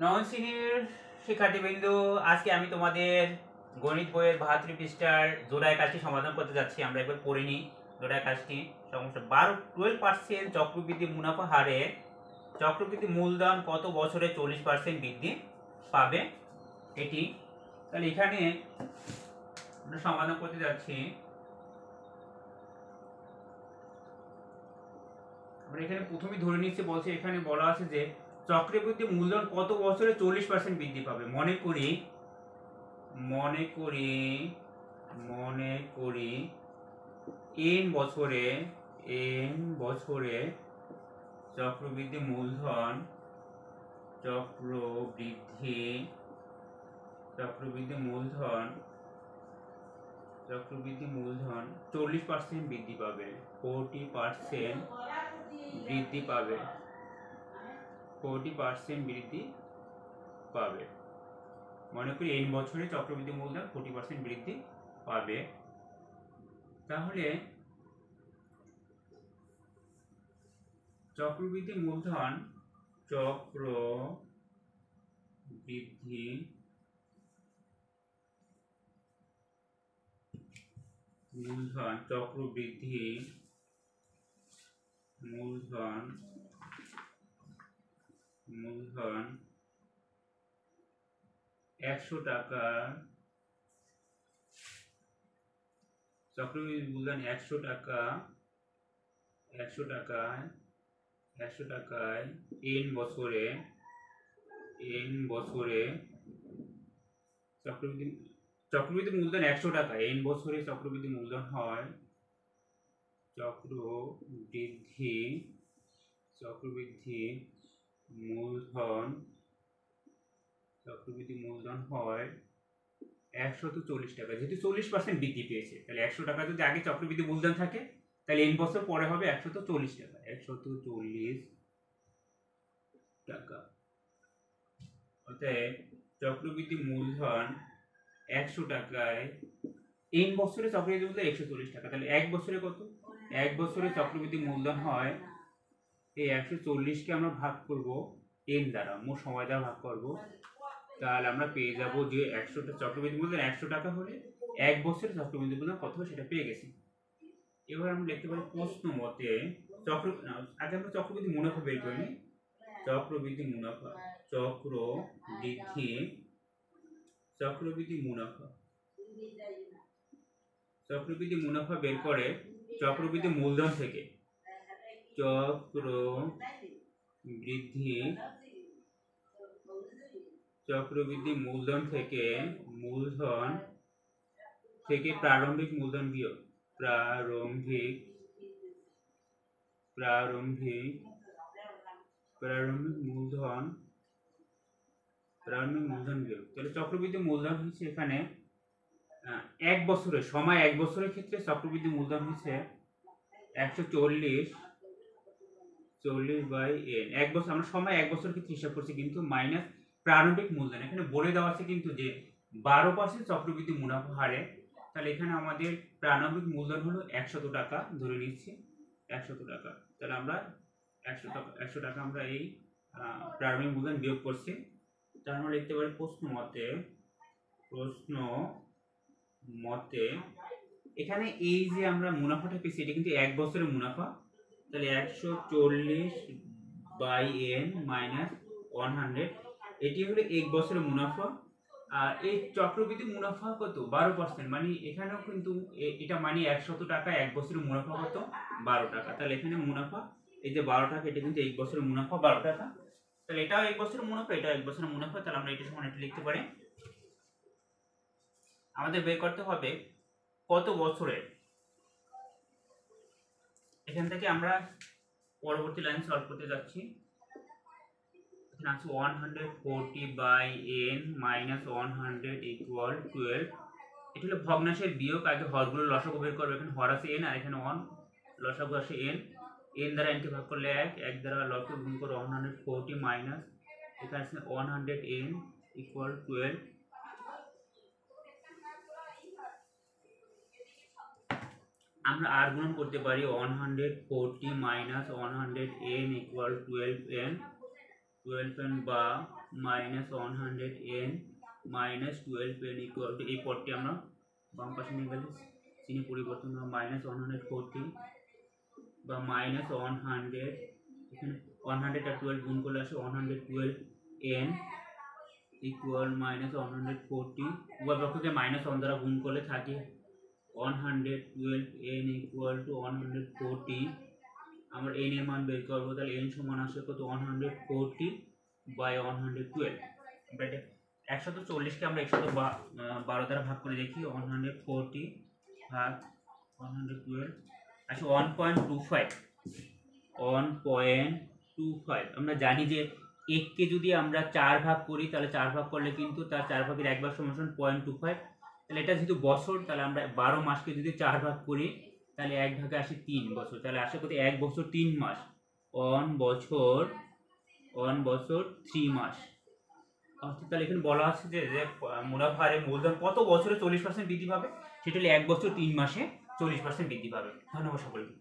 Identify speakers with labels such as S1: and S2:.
S1: নবম শ্রেণীর শিক্ষার্থীবৃন্দ, আজকে আমি তোমাদের গণিত বইয়ের 72 পৃষ্ঠার জোড়ায় কাজটি সমাধান করতে যাচ্ছি। আমরা একবার পড়ে নিই জোড়ায় কাজটি। সমস্যা 12% চক্রবৃদ্ধি মুনাফা হারে চক্রবৃদ্ধি মূলধন কত বছরে 40% বৃদ্ধি পাবে এটি। তাহলে এখানে আমরা সমাধান করতে যাচ্ছি। আমরা এখানে প্রথমেই ধরে নিচ্ছি, বলছে এখানে বলা আছে যে চক্রবৃদ্ধি মূলধন কত বছরে 40% বৃদ্ধি পাবে। মনে করি n বছরে চক্রবৃদ্ধি মূলধন 40% বৃদ্ধি পাবে, 40% বৃদ্ধি পাবে। মনে করি n বছরে চক্রবৃদ্ধি মূলধন 40% বৃদ্ধি পাবে। তাহলে চক্রবৃদ্ধি মূলধন চক্রবৃদ্ধি মূলধন 100 টাকা, চক্রবৃদ্ধি মূলধন 100 টাকায় n বছরে চক্রবৃদ্ধি মূলধন 100 টাকা n বছরে চক্রবৃদ্ধি মূলধন হয় চক্রবৃদ্ধি মূলধন হয় 140 টাকা। যেহেতু 40% বৃদ্ধি পেয়েছে, তাহলে 100 টাকা যদি আগে চক্রবৃদ্ধি মূলধন থাকে, তাহলে n বছর পরে হবে 140 টাকা। 140 টাকা। অতএব চক্রবৃদ্ধি মূলধন 100 টাকায় n বছরে চক্রবৃদ্ধি মূলধন 140 টাকা। তাহলে এক বছরে কত? এক বছরে চক্রবৃদ্ধি মূলধন হয়, এই 140কে আমরা ভাগ করব n দ্বারা, মোট সময় দ্বারা ভাগ করব। তাহলে আমরা পেয়ে যাব যে 100টা চক্রবৃদ্ধি মূলধন 100 টাকা হলে এক বছরে চক্রবৃদ্ধি মূলধন কত হবে সেটা পেয়ে গেছি। এবার আমরা লিখতে পারি প্রশ্ন মতে আগে আমরা চক্রবৃদ্ধি মুনাফা বের করে নিই। চক্রবৃদ্ধি মুনাফা বের করে চক্রবৃদ্ধি মূলধন থেকে প্রারম্ভিক মূলধন বিয়োগ প্রারম্ভিক মূলধন বিয়োগ। তাহলে চক্রবৃদ্ধি মূলধন হচ্ছে এখানে এক বছরের সময়, এক বছরের ক্ষেত্রে চক্রবৃদ্ধি মূলধন হচ্ছে 140 বাই n। এক বছর আমরা সময় এক বছরের ক্ষেত্রে হিসাব করছি, কিন্তু মাইনাস প্রারম্ভিক মূলধন। এখানে বলে দেওয়া আছে কিন্তু যে 12% চক্রবৃদ্ধি মুনাফা হারে। তাহলে এখানে আমাদের প্রারম্ভিক মূলধন হলো 100 টাকা, ধরে নিচ্ছি 100 টাকা। তাহলে আমরা 100 টাকা আমরা এই প্রারম্ভিক মূলধন বিয়োগ করছি। তার আমরা লিখতে পারি প্রশ্ন মতে এখানে এই যে আমরা মুনাফাটা পেয়েছি, এটা কিন্তু এক বছরের মুনাফা। তাহলে 140 বাই n মাইনাস 100, এটি হলো এক বছরের মুনাফা। আর এই চক্রবৃদ্ধি মুনাফা কত? 12%, মানে এখানেও কিন্তু এটা মানে 100 টাকা, এক বছরের মুনাফা কত? 12 টাকা। তাহলে এখানে মুনাফা এই যে 12 টাকা, এটা কিন্তু এক বছরের মুনাফা 12 টাকা। তাহলে এটাও এক বছরের মুনাফা, এটাও এক বছরের মুনাফা। তাহলে আমরা এটা সমান এটা লিখতে পারি। আমাদের বের করতে হবে কত বছরে। এখান থেকে আমরা পরবর্তী লাইন সলভ করতে যাচ্ছি। এখানে আছে 140 বাই n মাইনাস 100 ইকুয়াল 12। এটা হলো ভগ্নাংশের বিয়োগ। আগে হরগুলো লসাগু বের করবে। এখানে হর আছে n আর এখানে 1, লসাগু আছে n। n দ্বারা n কে ভাগ করলে 1, 1 দ্বারা লসাগু গুণ করে 140 মাইনাস এখানে আছে 100n ইকুয়াল 12। আমরা আর গুণন করতে পারি 140 minus 100n equal 12n। 12n বা minus 100n minus 12n equal to এই পদটি আমরা বাম পাশে নিয়ে গেলে চিহ্ন পরিবর্তন হবে মাইনাস 140 বা মাইনাস 100 এখানে 100 আর 12 গুণ করলে আসে 112n ইকুয়াল মাইনাস 140 উভয় পক্ষকে মাইনাস 1 দ্বারা গুণ করলে থাকে 112n ইকুয়াল টু 140 আমরা n এর মান বের করবো তাহলে n সমান আসে কত 140 বাই 112 আমরা এটা 140কে আমরা 112 দ্বারা ভাগ করে দেখি 140 ভাগ 112 আসে 1.25 আমরা জানি যে 1 কে যদি আমরা 4 ভাগ করি তাহলে 4 ভাগ করলে কিন্তু তার 4 ভাগের 1 ভাগ সমান 0.25 তাহলে এটা যেহেতু বছর তাহলে আমরা 12 মাসকে যদি 4 ভাগ করি তাহলে 1 ভাগে আসে 3 বছর তাহলে আসে কত 1 বছর 3 মাস 1 বছর 3 মাস অর্থাৎ তাহলে এখানে বলা আছে যে মুনাফা হারের মূলধন কত বছরে 40% বৃদ্ধি পাবে সেটা হলো 1 বছর 3 মাসে 40% বৃদ্ধি পাবে। ধন্যবাদ সকলকে।